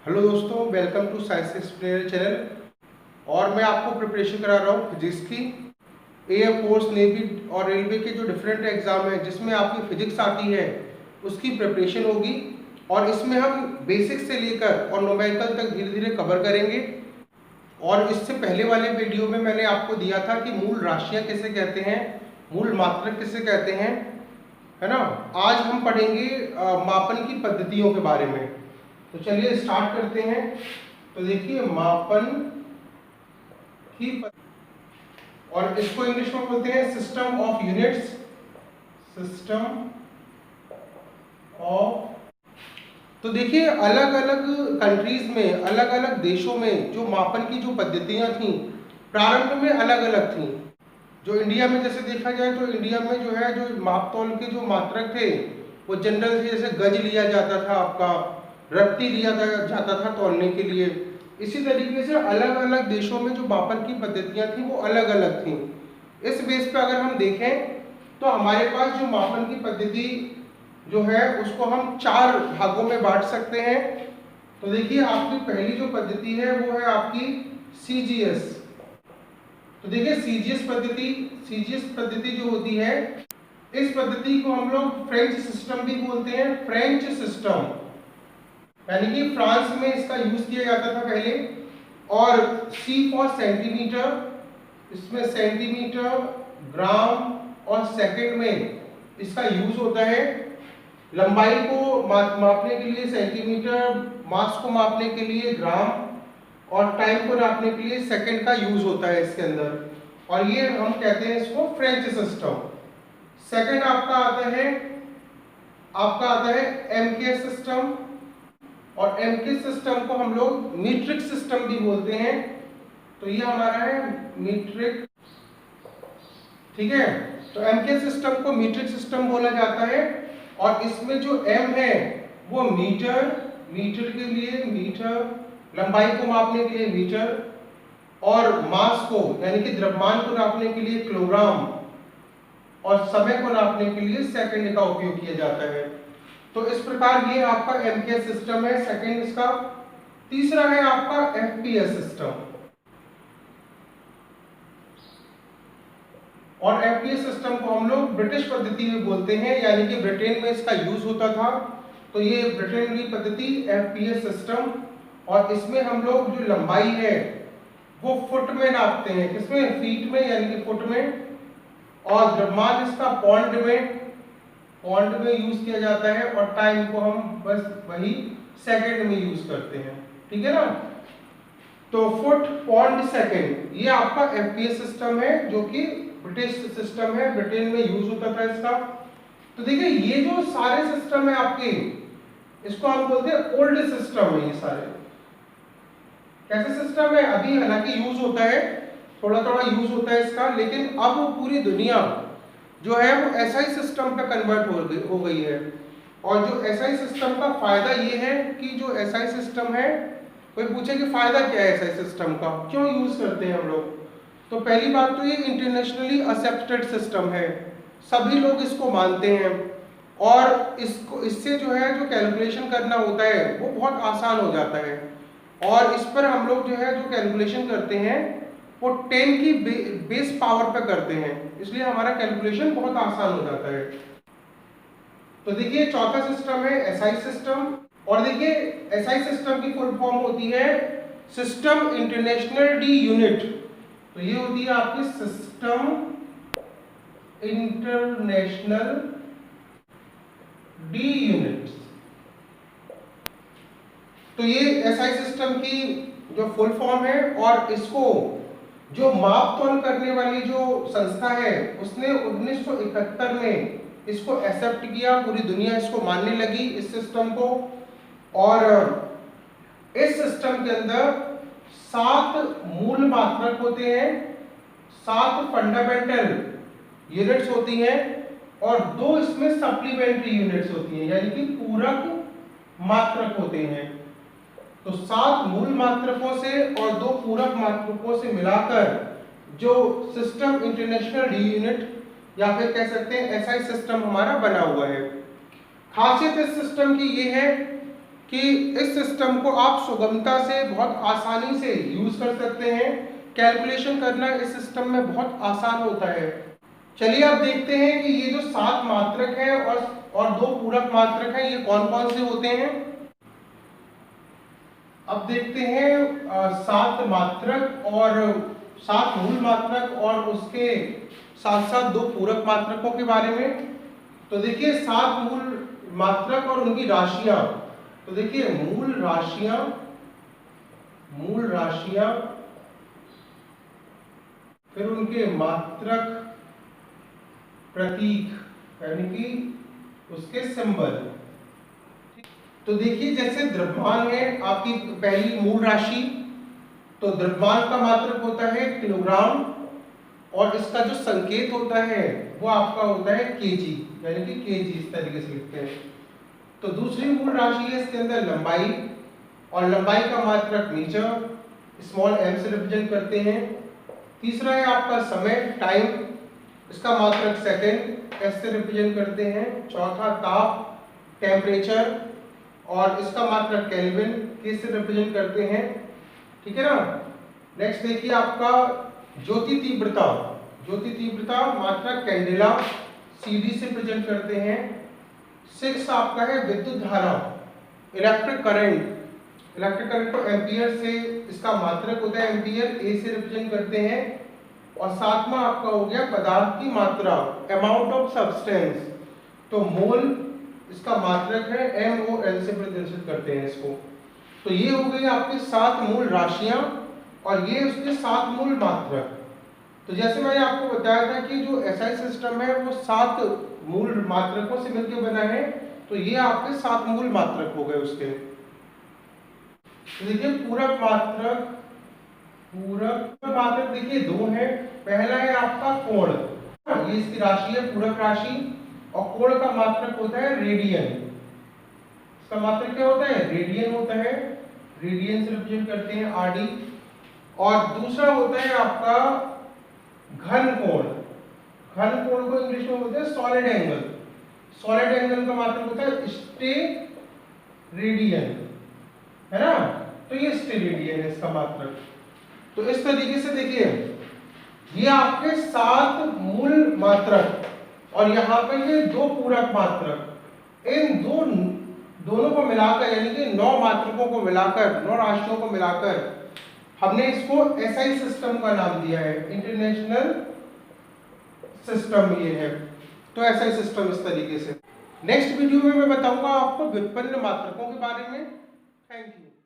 Hello दोस्तों, welcome to science explainer channel. और मैं आपको प्रिपरेशन करा रहा हूँ फिजिक्स की। एयरफोर्स, नेवी और रेलवे के जो डिफरेंट एग्जाम हैं जिसमें आपकी फिजिक्स आती है उसकी प्रिपरेशन होगी। और इसमें हम बेसिक से लेकर और न्यूमेरिकल तक धीरे धीरे कवर करेंगे। और इससे पहले वाले वीडियो में मैंने आपको दिया था कि मूल राशियाँ किसे कहते हैं, मूल मात्रक किसे कहते हैं, है ना। आज हम पढ़ेंगे मापन की पद्धतियों के बारे में। तो चलिए स्टार्ट करते हैं। तो देखिए, मापन की और इसको इंग्लिश में बोलते हैं system of units. System of, तो देखिए अलग अलग कंट्रीज में, अलग अलग देशों में जो मापन की जो पद्धतियां थी प्रारंभ में अलग अलग थी। जो इंडिया में जैसे देखा जाए तो इंडिया में जो है जो माप तौल के जो मात्रक थे वो जनरल थे। जैसे गज लिया जाता था, आपका रत्ती लिया जाता था तौलने के लिए। इसी तरीके से अलग अलग देशों में जो मापन की पद्धतियां थी वो अलग अलग थी। इस बेस पे अगर हम देखें तो हमारे पास जो मापन की पद्धति जो है उसको हम चार भागों में बांट सकते हैं। तो देखिए, आपकी पहली जो पद्धति है वो है आपकी सीजीएस। तो देखिए सीजीएस पद्धति जो होती है, इस पद्धति को हम लोग फ्रेंच सिस्टम भी बोलते हैं। फ्रेंच सिस्टम यानी कि फ्रांस में इसका यूज किया जाता था पहले। और सी फॉर सेंटीमीटर, इसमें सेंटीमीटर, ग्राम और सेकंड में इसका यूज होता है। लंबाई को मापने के लिए सेंटीमीटर, मास को मापने के लिए ग्राम और टाइम को नापने के लिए सेकंड का यूज होता है इसके अंदर। और ये हम कहते हैं इसको फ्रेंच सिस्टम। सेकंड आपका आता है एमके सिस्टम। और एमके सिस्टम को हम लोग मीट्रिक सिस्टम भी बोलते हैं। तो ये हमारा है मीट्रिक, ठीक है। तो एमके सिस्टम को मीट्रिक सिस्टम बोला जाता है। और इसमें जो एम है वो मीटर, मीटर के लिए मीटर, लंबाई को मापने के लिए मीटर, और मास को यानी कि द्रव्यमान को नापने के लिए किलोग्राम, और समय को नापने के लिए सेकंड का उपयोग किया जाता है। तो इस प्रकार ये आपका एमके सिस्टम है, सेकंड इसका। तीसरा है आपका एफपीएस सिस्टम। और एफपीएस सिस्टम को हम लोग ब्रिटिश पद्धति में बोलते हैं, यानी कि ब्रिटेन में इसका यूज होता था। तो ये ब्रिटेन की पद्धति एफपीएस सिस्टम। और इसमें हम लोग जो लंबाई है वो फुट में नापते हैं, किसमें, फीट में यानी कि फुट में। और द्रव्यमान इसका पौंड में यूज किया जाता है। और टाइम को हम बस वही सेकंड में यूज करते हैं, ठीक है ना। तो फुट, पौंड, सेकंड, ये आपका एफपीएस सिस्टम है जो कि ब्रिटिश सिस्टम है, ब्रिटेन में यूज होता था इसका। तो देखिए ये जो सारे सिस्टम है आपके, इसको हम बोलते हैं ओल्ड सिस्टम है। ये सारे कैसे सिस्टम है, अभी हालांकि यूज होता है, थोड़ा थोड़ा यूज होता है इसका, लेकिन अब पूरी दुनिया जो है वो एसआई सिस्टम पे कन्वर्ट हो गई है। और जो एसआई सिस्टम का फायदा ये है कि जो एसआई सिस्टम है, कोई पूछे कि फायदा क्या है एसआई सिस्टम का, क्यों यूज करते हैं हम लोग। तो पहली बात तो ये इंटरनेशनली एक्सेप्टेड सिस्टम है, सभी लोग इसको मानते हैं। और इससे जो है जो कैलकुलेशन करना होता है वो बहुत आसान हो जाता है। और इस पर हम लोग जो है जो कैलकुलेशन करते हैं वो 10 की बेस पावर पे करते हैं, इसलिए हमारा कैलकुलेशन बहुत आसान हो जाता है। तो देखिए चौथा सिस्टम है एसआई सिस्टम। और देखिए एसआई सिस्टम की फुल फॉर्म होती है सिस्टम इंटरनेशनल डी यूनिट। तो ये होती है आपकी सिस्टम इंटरनेशनल डी यूनिट। तो ये एसआई सिस्टम की जो फुल फॉर्म है। और इसको जो माप तौल करने वाली जो संस्था है उसने 1971 में इसको एक्सेप्ट किया, पूरी दुनिया इसको मानने लगी इस सिस्टम को। और इस सिस्टम के अंदर 7 मूल मात्रक होते हैं, 7 फंडामेंटल यूनिट्स होती हैं, और 2 इसमें सप्लीमेंट्री यूनिट्स होती हैं, यानी कि पूरक मात्रक होते हैं। तो 7 मूल मात्रकों से और 2 पूरक मात्रकों से मिलाकर जो सिस्टम इंटरनेशनल डी यूनिट या फिर कह सकते हैं एसआई सिस्टम हमारा बना हुआ है। खासियत इस सिस्टम की ये है कि इस सिस्टम को आप सुगमता से बहुत आसानी से यूज कर सकते हैं। कैलकुलेशन करना इस सिस्टम में बहुत आसान होता है। चलिए अब देखते हैं कि ये जो 7 मात्रक हैं और 2 पूरक मात्रक हैं, ये कौन कौन से होते हैं। अब देखते हैं 7 मात्रक और 7 मूल मात्रक और उसके साथ साथ 2 पूरक मात्रकों के बारे में। तो देखिए 7 मूल मात्रक और उनकी राशियां। तो देखिए मूल राशियां फिर उनके मात्रक प्रतीक यानी कि उसके सिंबल। तो देखिए जैसे द्रव्यमान है आपकी पहली मूल राशि, तो द्रव्यमान का मात्रक होता है किलोग्राम और इसका जो संकेत होता है वो आपका होता है केजी, यानी कि केजी इस तरीके से लिखते हैं। तो दूसरी मूल राशि है इसके अंदर लंबाई, और लंबाई का मात्रक मीटर, स्मॉल m से रिप्रेजेंट करते हैं। तीसरा है आपका समय, टाइम, इसका मात्रक सेकंड, s से रिप्रेजेंट करते हैं। चौथा ताप, टेम्परेचर, और इसका मात्रक केल्विन, k से रिप्रेजेंट करते हैं। ठीक है ना। नेक्स्ट देखिए आपका ज्योति तीव्रता मात्रक कैंडेला, cd से प्रेजेंट करते हैं। 6 आपका है विद्युत धारा, इलेक्ट्रिक करंट को एम्पियर से इसका मात्रक होता है एम्पियर, a से रिप्रेजेंट करते हैं। और 7वां आपका हो गया पदार्थ की मात्रा, अमाउंट ऑफ सब्सटेंस, तो मोल इसका मात्रक है mol से प्रदर्शित करते हैं इसको। तो ये हो गई आपके 7 मूल राशियां और ये उसके 7 मूल मात्रक। तो जैसे मैंने आपको बताया था कि जो SI सिस्टम है वो 7 मूल मात्रकों से मिलकर बना है, तो ये आपके 7 मूल मात्रक हो गए उसके। तो देखिए पूरक मात्रक देखिए 2 है। पहला है आपका कोण, ये इसकी राशि है पूरक राशि, और कोण का मात्रक होता है रेडियन। इसका मात्रक क्या होता है? रेडियन होता है, रेडियन से रिप्रेजेंट करते हैं RD। और दूसरा होता है आपका घन कोण को इंग्लिश में बोलते हैं सॉलिड एंगल का मात्रक होता है स्टेरेडियन, है ना। तो ये स्टेरेडियन है इसका मात्रक। तो इस तरीके से देखिए ये आपके 7 मूल मात्रक और यहाँ पे ये 2 पूरक मात्रक, इन दोनों को मिलाकर यानी कि 9 मात्रकों को मिलाकर, 9 राशियों को मिलाकर हमने इसको SI सिस्टम का नाम दिया है, इंटरनेशनल सिस्टम ये है। तो SI सिस्टम इस तरीके से। नेक्स्ट वीडियो में मैं बताऊंगा आपको व्युत्पन्न मात्रकों के बारे में। Thank you.